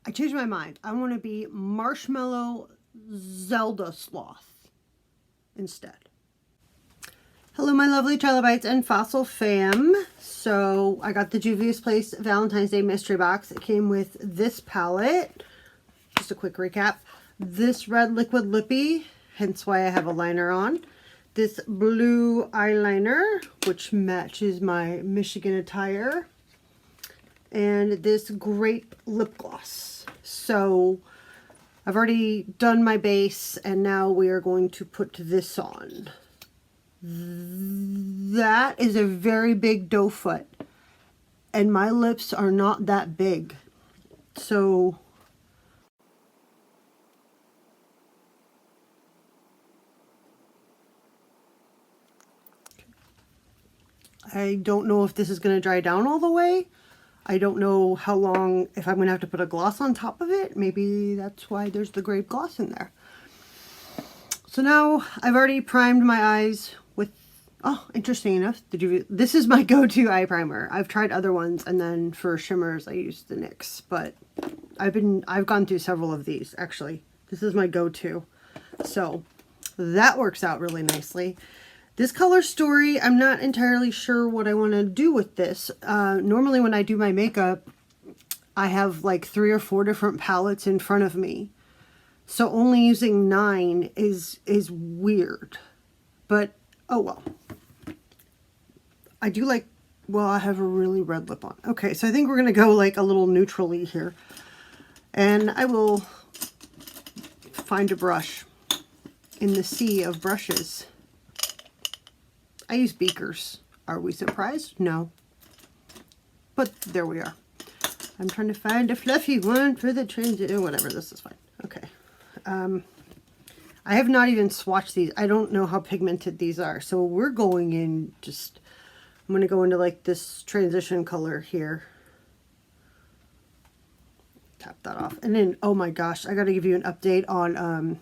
I changed my mind. I want to be Marshmallow Zelda Sloth instead. Hello, my lovely trilobites and fossil fam. So I got the Juvia's Place Valentine's Day mystery box. It came with this palette. Just a quick recap. This red liquid lippy, hence why I have a liner on. This blue eyeliner, which matches my Michigan attire. And this grape lip gloss. So I've already done my base, and now we are going to put this on. That is a very big doe foot, and my lips are not that big, so I don't know if this is going to dry down all the way. I don't know how long, if I'm going to have to put a gloss on top of it. Maybe that's why there's the grape gloss in there. So now I've already primed my eyes with, oh, interesting enough, this is my go-to eye primer. I've tried other ones, and then for shimmers I use the NYX, but I've gone through several of these actually. This is my go-to. So that works out really nicely. This color story, I'm not entirely sure what I want to do with this. Normally when I do my makeup, I have like 3 or 4 different palettes in front of me. So only using 9 is weird. But, oh well. I do like, well, I have a really red lip on. Okay, so I think we're going to go like a little neutrally here. And I will find a brush in the sea of brushes. I use beakers. Are we surprised? No. But there we are. I'm trying to find a fluffy one for the transit. Whatever, this is fine. Okay. I have not even swatched these. I don't know how pigmented these are. So we're going in just, I'm going to go into like this transition color here. Tap that off. And then, oh my gosh, I got to give you an update on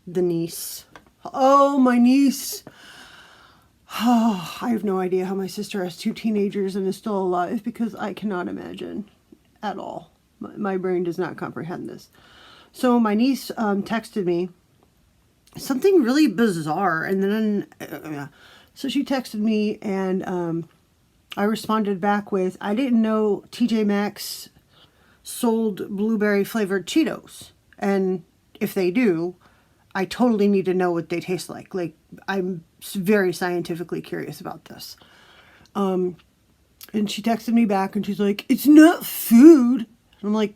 the niece. Oh, my niece. Oh, I have no idea how my sister has 2 teenagers and is still alive, because I cannot imagine at all. My brain does not comprehend this. So my niece texted me something really bizarre, and then so she texted me, and I responded back with, I didn't know TJ Maxx sold blueberry flavored Cheetos, and if they do, I totally need to know what they taste like. Like, I'm very scientifically curious about this. And she texted me back and she's like, it's not food. And I'm like,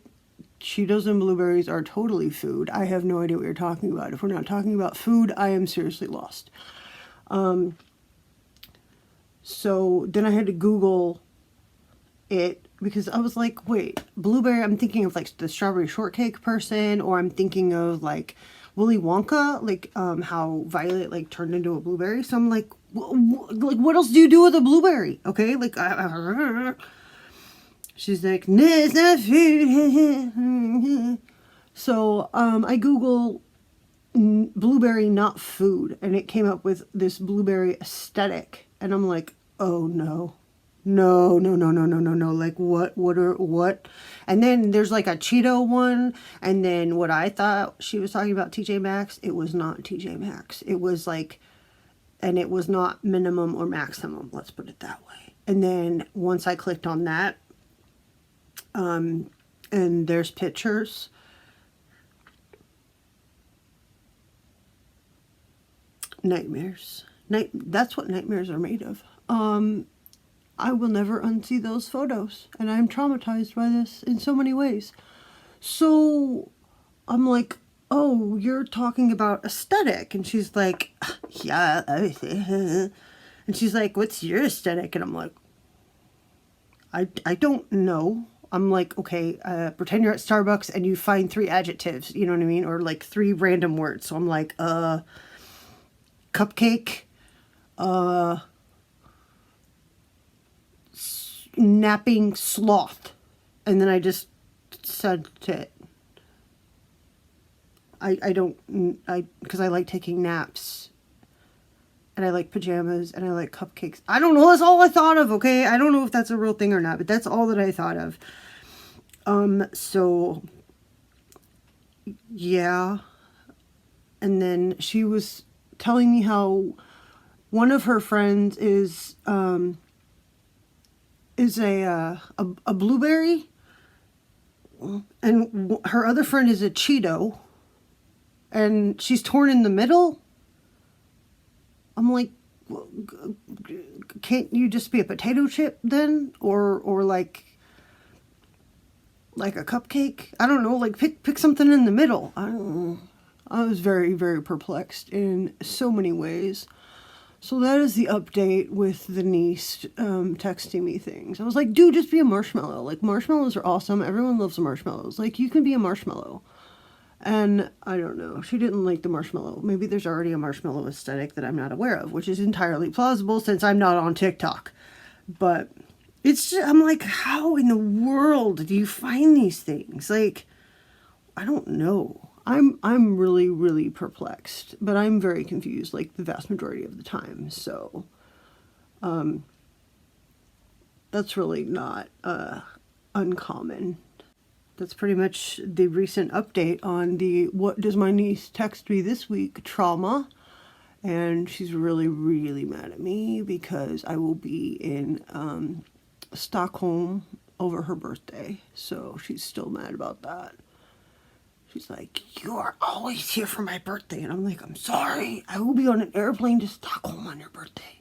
Cheetos and blueberries are totally food. I have no idea what you're talking about. If we're not talking about food, I am seriously lost. So then I had to Google it, because I was like, wait, blueberry, I'm thinking of like the strawberry shortcake person, or I'm thinking of like Willy Wonka, like how Violet like turned into a blueberry. So I'm like, what else do you do with a blueberry? Okay, like she's like, no, it's not food. So I Google blueberry not food, and it came up with this blueberry aesthetic, and I'm like, oh no. No. Like, what? And then there's like a Cheeto one. And then what I thought she was talking about, TJ Maxx, it was not TJ Maxx. It was like, and it was not minimum or maximum. Let's put it that way. And then once I clicked on that, and there's pictures. Nightmares. That's what nightmares are made of. I will never unsee those photos, and I'm traumatized by this in so many ways. So I'm like, oh, you're talking about aesthetic. And she's like, yeah. And she's like, what's your aesthetic? And I'm like, I don't know. I'm like, okay, pretend you're at Starbucks and you find 3 adjectives, you know what I mean? Or like 3 random words. So I'm like, cupcake, napping sloth. And then I just said it. Because I like taking naps, and I like pajamas, and I like cupcakes. I don't know, that's all I thought of, okay? I don't know if that's a real thing or not, but that's all that I thought of. So yeah. And then she was telling me how one of her friends is a blueberry, and her other friend is a Cheeto, and she's torn in the middle. I'm like, can't you just be a potato chip then, or like a cupcake? I don't know. Like pick something in the middle. I don't know. I was very, very perplexed in so many ways. So that is the update with the niece texting me things. I was like, dude, just be a marshmallow. Like, marshmallows are awesome. Everyone loves marshmallows. Like, you can be a marshmallow. And I don't know. She didn't like the marshmallow. Maybe there's already a marshmallow aesthetic that I'm not aware of, which is entirely plausible since I'm not on TikTok. But it's just, I'm like, how in the world do you find these things? Like, I don't know. I'm really, really perplexed, but I'm very confused, like the vast majority of the time. So, that's really not uncommon. That's pretty much the recent update on the what does my niece text me this week trauma. And she's really, really mad at me because I will be in Stockholm over her birthday. So she's still mad about that. She's like, you are always here for my birthday. And I'm like, I'm sorry. I will be on an airplane to Stockholm on your birthday.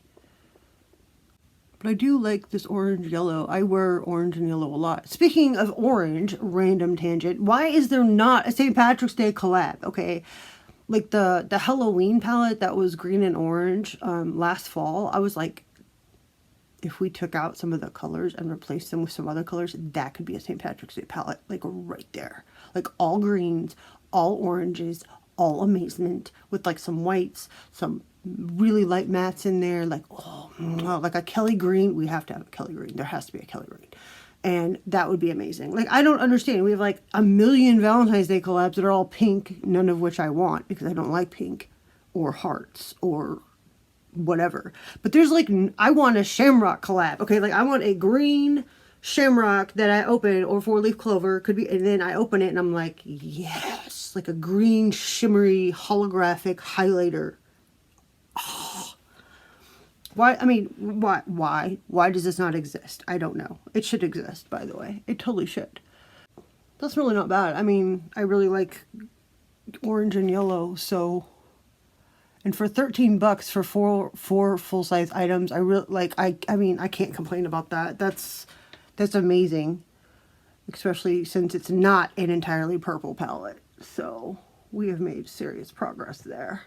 But I do like this orange yellow. I wear orange and yellow a lot. Speaking of orange, random tangent. Why is there not a St. Patrick's Day collab? Okay. Like the Halloween palette that was green and orange last fall. I was like, if we took out some of the colors and replaced them with some other colors, that could be a St. Patrick's Day palette, like right there. Like all greens, all oranges, all amazement, with like some whites, some really light mattes in there, like, oh, like a Kelly green. We have to have a Kelly green. There has to be a Kelly green. And that would be amazing. Like, I don't understand. We have like a million Valentine's Day collabs that are all pink, none of which I want because I don't like pink or hearts or whatever. But there's like, I want a shamrock collab. Okay, like I want a green shamrock that I open, or four-leaf clover could be, and then I open it and I'm like, yes, like a green shimmery holographic highlighter. Oh. Why? I mean, why does this not exist? I don't know. It should exist, by the way. It totally should. That's really not bad. I mean, I really like orange and yellow, so. And for $13 for four full-size items, I really like. I mean, I can't complain about that. That's amazing, especially since it's not an entirely purple palette. So we have made serious progress there.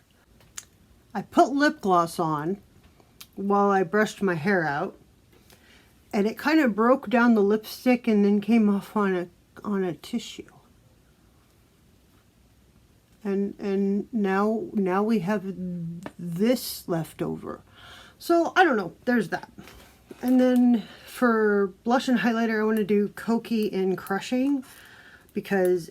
I put lip gloss on while I brushed my hair out, and it kind of broke down the lipstick and then came off on a tissue. And now we have this left over. So I don't know, there's that. And then for blush and highlighter, I want to do Kokie in Crushing because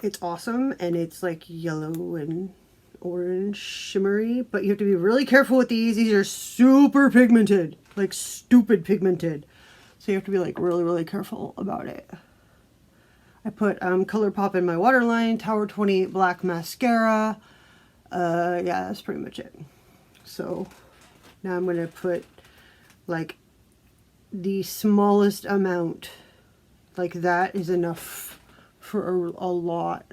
it's awesome and it's like yellow and orange shimmery, but you have to be really careful with these. These are super pigmented, like stupid pigmented. So you have to be like really, really careful about it. I put ColourPop in my waterline, Tower 28 black mascara. Yeah, that's pretty much it. So now I'm going to put like the smallest amount. Like that is enough for a lot.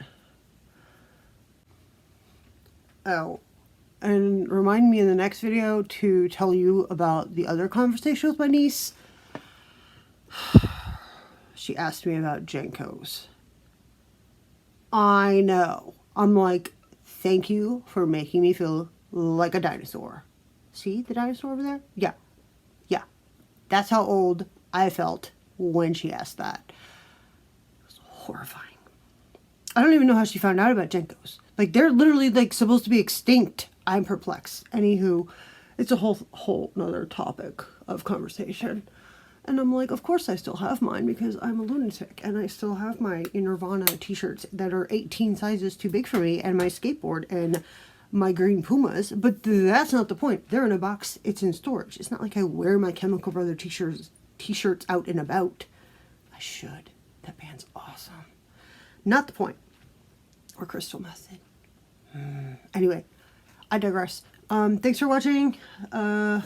Oh, and remind me in the next video to tell you about the other conversation with my niece. She asked me about Jenkos. I know. I'm like, thank you for making me feel like a dinosaur. See the dinosaur over there? Yeah. Yeah. That's how old I felt when she asked that. It was horrifying. I don't even know how she found out about Jenkos. Like, they're literally, like, supposed to be extinct. I'm perplexed. Anywho, it's a whole nother topic of conversation. And I'm like, of course I still have mine because I'm a lunatic. And I still have my Nirvana t-shirts that are 18 sizes too big for me. And my skateboard and my green Pumas. But that's not the point. They're in a box. It's in storage. It's not like I wear my Chemical Brother t-shirts out and about. I should. That band's awesome. Not the point. Or crystal method. Anyway, I digress. Thanks for watching. And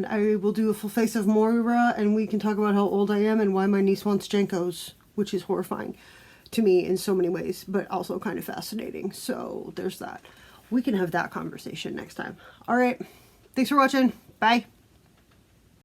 I will do a full face of Moira, and we can talk about how old I am and why my niece wants Jenkos, which is horrifying to me in so many ways, but also kind of fascinating. So there's that. We can have that conversation next time. All right. Thanks for watching. Bye.